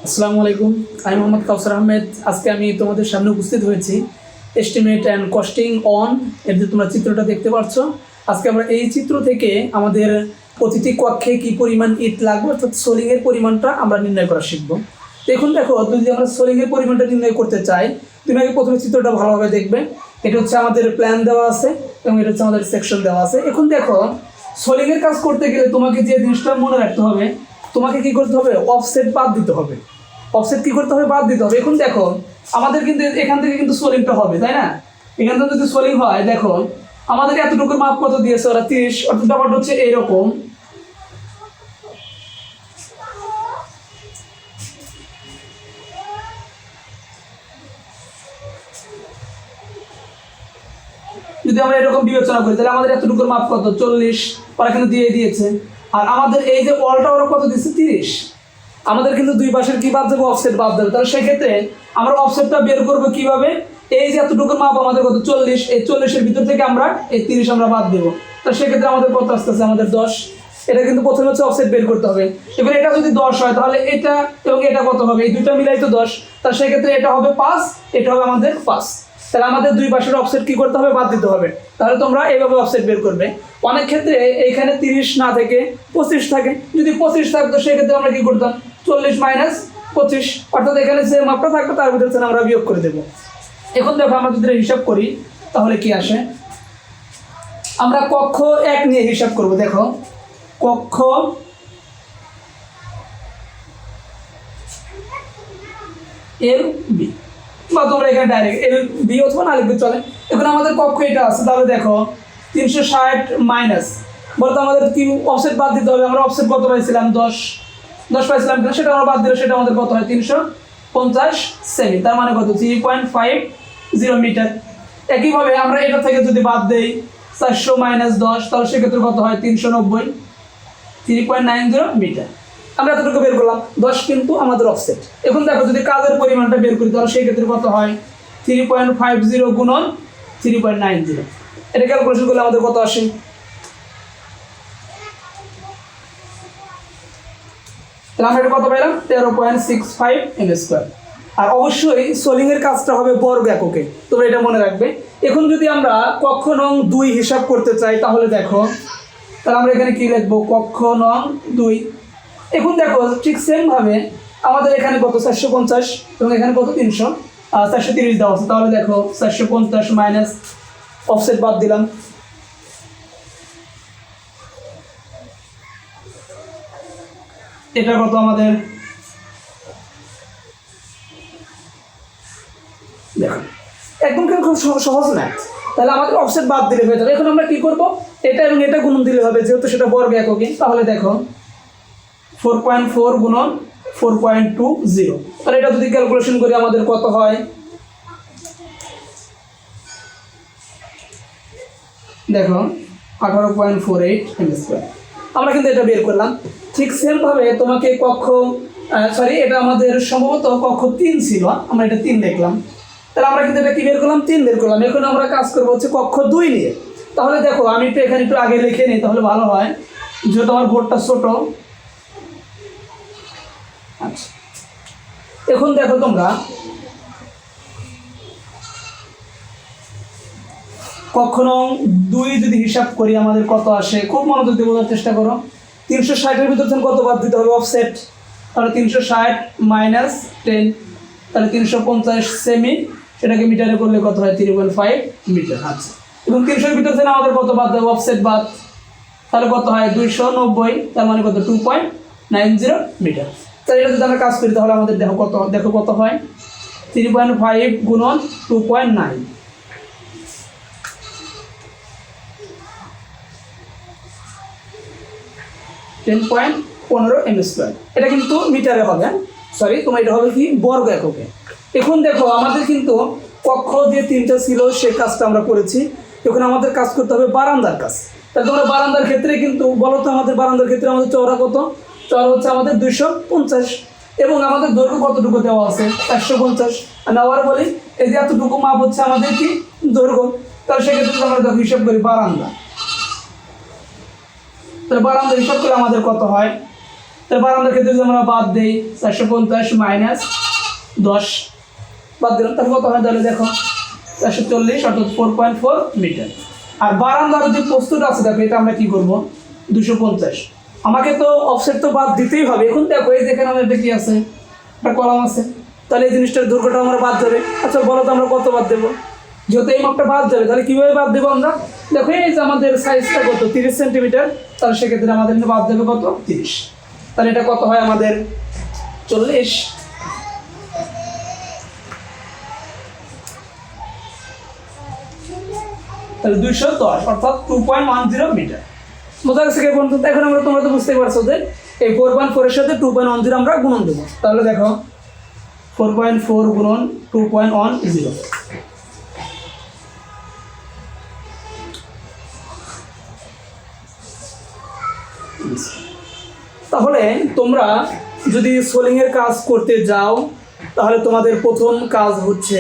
আসসালামু আলাইকুম, আমি মোহাম্মদ কাউসার আহমেদ। আজকে আমি তোমাদের সামনে উপস্থিত হয়েছি এস্টিমেট অ্যান্ড কস্টিং অন এর যে তোমরা চিত্রটা দেখতে পাচ্ছ। আজকে আমরা এই চিত্র থেকে আমাদের প্রতিটি কক্ষে কি পরিমাণ ইট লাগবে অর্থাৎ সোলিংয়ের পরিমাণটা আমরা নির্ণয় করা শিখব। দেখুন, দেখো, যদি আমরা সোলিংয়ের পরিমাণটা নির্ণয় করতে চাই, তুমি আগে প্রথমে চিত্রটা ভালোভাবে দেখবে। এটা হচ্ছে আমাদের প্ল্যান দেওয়া আছে এবং এটা হচ্ছে আমাদের সেকশন দেওয়া আছে। এখন দেখো, সোলিংয়ের কাজ করতে গেলে তোমাকে যে জিনিসটা মনে রাখতে হবে, তোমাকে কি করতে হবে, অফসেট বাদ দিতে হবে। অফসেট কি করতে হবে, বাদ দিতে হবে। এখন দেখো, আমাদের কিন্তু এখান থেকে কিন্তু সোলিংটা হবে, তাই না? এখান থেকে যদি সোলিং হয়, দেখো আমাদের এতটুকুর মাপ কত দিয়েছে ওরা, 30। অর্থাৎ ব্যাপারটা হচ্ছে এইরকম। যদি আমরা এরকম বিবেচনা করি, তাহলে আমাদের এতটুকুর মাপ কত, 40। ওরা কিন্তু দিয়ে দিয়েছে। আর আমাদের এই যে ওয়ালটা ওরা কত দিচ্ছে, 30। আমাদের কিন্তু দুই পাশের কি বাদ দেবো, অফসেট বাদ দেবে। তাহলে সেক্ষেত্রে আমরা অফসেটটা বের করবো কিভাবে? এই যে এতটুকুর মাপ আমাদের কত, 40, এই 40-এর ভিতর থেকে আমরা এই 30 আমরা বাদ দেবো। তাহলে সেক্ষেত্রে আমাদের কত আসতেছে, আমাদের 10। এটা কিন্তু প্রথমে হচ্ছে অফসেট বের করতে হবে। এবার এটা যদি 10 হয়, তাহলে এটা এবং এটা কত হবে, এই দুইটা মিলাই তো 10। তাহলে সেক্ষেত্রে এটা হবে 5, এটা হবে আমাদের 5। তাহলে আমাদের দুই পাশের অফসেট কি করতে হবে, বাদ দিতে হবে। তাহলে তোমরা এইভাবে অফসেট বের করবে। অনেক ক্ষেত্রে এইখানে 30 না থেকে 25 থাকে। যদি 25 থাকতো, সেক্ষেত্রে আমরা কি করতাম, 40 - 25, অর্থাৎ এখানে যে মাপটা থাকবে তার ভিতরে আমরা বিয়োগ করে দেবো। এখন দেখো, আমরা যদি হিসাব করি তাহলে কি আসে। আমরা কক্ষ 1 নিয়ে হিসাব করব। দেখো, কক্ষ এল বি, বা তোমরা এখানে ডাইরেক্ট এল বি অথবা না লিখবে চলে। এখন আমাদের কক্ষ এটা আছে, তাহলে দেখো 360 মাইনাস, বলতো আমাদের কি অফসেট বাদ দিতে হবে। আমরা অফসেট কত পাইছিলাম, 10 পাইছিলাম কিনা সেটা আমরা বাদ দিলে সেটা আমাদের কত হয়, 350 সেমি। তার মানে কত, 3.50 মিটার। একইভাবে আমরা এটা থেকে যদি বাদ দেই 400 - 10, তাহলে সেক্ষেত্রে কত হয়, 390, 3.90 মিটার। আমরা এতটুকু বের করলাম, 10 কিন্তু আমাদের অফসেট। এখন দেখো, যদি কাজের পরিমাণটা বের করি, তাহলে সেই ক্ষেত্রে কত হয়, 3.50 গুণন 3.90। এটা ক্যালকুলেশন করলে আমাদের কত আসে, তাহলে আমরা এটা কত পেলাম, 13.65 m²। আর অবশ্যই সোলিংয়ের কাজটা হবে বর্গ এককে, তোমরা এটা মনে রাখবে। এখন যদি আমরা কক্ষ নং 2 হিসাব করতে চাই, তাহলে দেখো, তাহলে আমরা এখানে কি লিখবো, কক্ষ নং 2। এখন দেখো, ঠিক সেমভাবে আমাদের এখানে কত, 450 এবং এখানে কত, 430 দেওয়া আছে। তাহলে দেখো, 450 মাইনাস অফসেট বাদ দিলাম, এটা কত আমাদের, দেখো একদম কিন্তু খুব সহজ ম্যাথ। তাহলে আমাদের অফসেট বাদ দিলে হয়ে যাবে। এখন আমরা কি করব, এটা এবং এটা গুণন দিলে হবে, যেহেতু সেটা বর্গ এককে। তাহলে দেখো, 4.4 গুণন 4.20, তাহলে এটা যদি ক্যালকুলেশন করি আমাদের কত হয়, দেখো 18.48 m²। আমরা কিন্তু এটা বের করলাম। ঠিক সেমভাবে তোমাকে কক্ষ এটা আমাদের সম্ভবত কক্ষ 3 ছিল, আমরা এটা 3 দেখলাম। তাহলে আমরা কিন্তু এটা কি বের করলাম, 3 বের করলাম। এখন আমরা কাজ করবো হচ্ছে কক্ষ 2 নিয়ে। তাহলে দেখো, আমি একটু এখানে একটু আগে লিখে নিই, তাহলে ভালো হয়, যেহেতু আমার বোর্ডটা ছোট। আচ্ছা, এখন দেখো তোমরা, কক্ষ নং 2 যদি হিসাব করি আমাদের কত আসে, খুব মনোযোগ দিয়ে বোঝার চেষ্টা করো। 360-এর ভিতর থেকে কত বাদ দিতে হবে, অফসেট। তাহলে 360 - 10, তাহলে 350 সেমি, সেটাকে মিটারে করলে কত হয়, 3.5 মিটার। আচ্ছা, এবং 300-এর ভিতর থেকে আমাদের কত বাদ দেবো, অফসেট বাদ। তাহলে কত হয়, 290, তার মানে কত, 2.90 মিটার। তাহলে এটা যদি আমরা কাজ করি, তাহলে আমাদের দেখো কত হয়, 3.5 গুণন 2.9, 10.15 m²। এটা কিন্তু মিটারে হবে, সরি তোমার এটা হবে কি, বর্গ এককে। এখন দেখো, আমাদের কিন্তু কক্ষ যে 3টা ছিল সে কাজটা আমরা করেছি। এখন আমাদের কাজ করতে হবে বারান্দার কাজ। তাহলে তোমরা বারান্দার ক্ষেত্রে কিন্তু বলো তো, আমাদের বারান্দার ক্ষেত্রে আমাদের চওড়া কত, চওড়া হচ্ছে আমাদের 250, এবং আমাদের দৈর্ঘ্য কতটুকু দেওয়া আছে, 450। আমি আবার বলি, এই যে এতটুকু মাপ হচ্ছে আমাদের কি, দৈর্ঘ্য। তাহলে সেক্ষেত্রে আমরা দেখো হিসাব করি বারান্দা। তাহলে বারান্দা হিসাব করলে আমাদের কত হয়, তাহলে বারান্দার ক্ষেত্রে যদি আমরা বাদ দেই 450 মাইনাস 10 বাদ দিলাম, তাহলে কত হয়? তাহলে দেখো 440 অর্থাৎ 4.4 মিটার। আর বারান্দার যে প্রস্তুটা আছে দেখো, এটা আমরা কি করব? 250। আমাকে তো অফসেট তো বাদ দিতেই হবে। এখন দেখো এই যেখানে আমাদের কি আছে, একটা কলাম আছে, তাহলে এই জিনিসটার দৈর্ঘ্যটা আমরা বাদ যাবে। আচ্ছা বলো তো আমরা কত বাদ দেবো? যেহেতু এই মাপটা বাদ যাবে, তাহলে কীভাবে বাদ দেবো আমরা? দেখো এই যে আমাদের সাইজটা কত, 30 সেন্টিমিটার, তাহলে সেক্ষেত্রে আমাদের বাদ দেবে কত? 30। তাহলে এটা কত হয় আমাদের? 40। তাহলে 210 অর্থাৎ 2.10 মিটার। বোঝা গেছে কে পর্যন্ত? এখন আমরা তোমরা তো বুঝতেই পারছো যে এই 4.4 এর সাথে 2.10 আমরা গুণন দেবো। তাহলে দেখো 4.4 গুণন 2.10। তাহলে তোমরা যদি সোলিংয়ের কাজ করতে যাও, তাহলে তোমাদের প্রথম কাজ হচ্ছে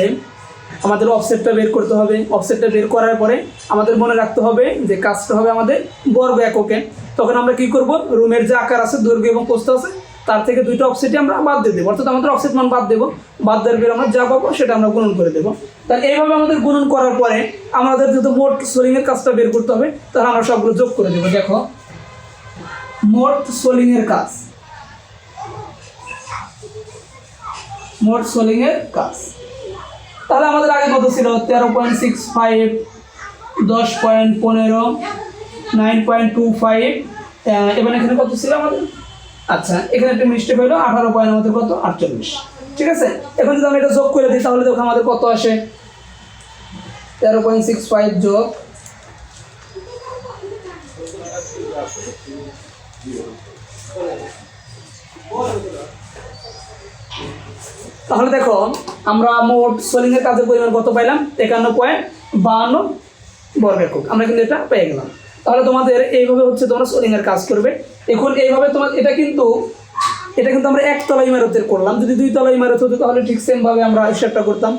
আমাদের অফসেটটা বের করতে হবে। অফসেটটা বের করার পরে আমাদের মনে রাখতে হবে যে কাজটা হবে আমাদের বর্গ এককে। তখন আমরা কি করব? রুমের যে আকার আছে, দৈর্ঘ্য এবং প্রস্থ আছে, তার থেকে দুইটা অফসেটই আমরা বাদ দিয়ে দেবো। অর্থাৎ আমাদের অফসেট মান বাদ দেবো, বাদ দেওয়ার পরে আমরা যা পাবো সেটা আমরা গুণন করে দেবো। তাহলে এইভাবে আমাদের গুণন করার পরে আমাদের যেহেতু মোট সোলিংয়ের কাজটা বের করতে হবে, তাহলে আমরা সবগুলো যোগ করে দেবো। দেখো মোট সোলিংয়ের কাজ, মোট সোলিংয়ের কাজ। তাহলে আমাদের আগে কত ছিল? 13.65, 10.15, 9.25, এবং এখানে কত ছিল আমাদের? আচ্ছা এখানে একটা মিস্টেক হলো, 18 পয়েন্ট আমাদের কত? 48। ঠিক আছে, এখন যদি আমি এটা যোগ করে দিই তাহলে দেখো আমাদের কত আসে? 13.65 যোগ তাহলে দেখো আমরা মোট সোলিংয়ের কাজের পরিমাণ কত পাইলাম? 51.52 বর্গ একক। আমরা কিন্তু এটা পেয়ে গেলাম। তাহলে তোমাদের এইভাবে হচ্ছে তোমরা সোলিংয়ের কাজ করবে। এখন এইভাবে তোমার এটা কিন্তু আমরা একতলা ইমারতের করলাম। যদি দুইতলা ইমারত হতো তাহলে ঠিক সেমভাবে আমরা হিসাবটা করতাম।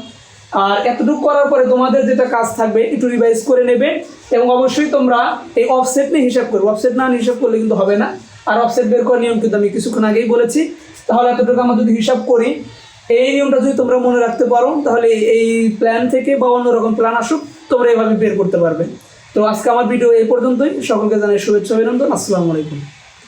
আর এতটুকু করার পরে তোমাদের যেটা কাজ থাকবে একটু রিভাইজ করে নেবে, এবং অবশ্যই তোমরা এই অফসেট নিয়ে হিসাব করবে। অফসেট না হিসাব করলে কিন্তু হবে না। আর অফসেট বের করার নিয়ম কিন্তু আমি কিছুক্ষণ আগেই বলেছি। তাহলে এতটুকু আমরা যদি হিসাব করি, এই নিয়মটা যদি তোমরা মনে রাখতে পারো, তাহলে এই প্ল্যান থেকে বা অন্যরকম প্ল্যান আসুক তোমরা এইভাবে বের করতে পারবে। তো আজকে আমার ভিডিও এই পর্যন্তই। সকলকে জানাই শুভেচ্ছা, অভিনন্দন। আসসালামু আলাইকুম।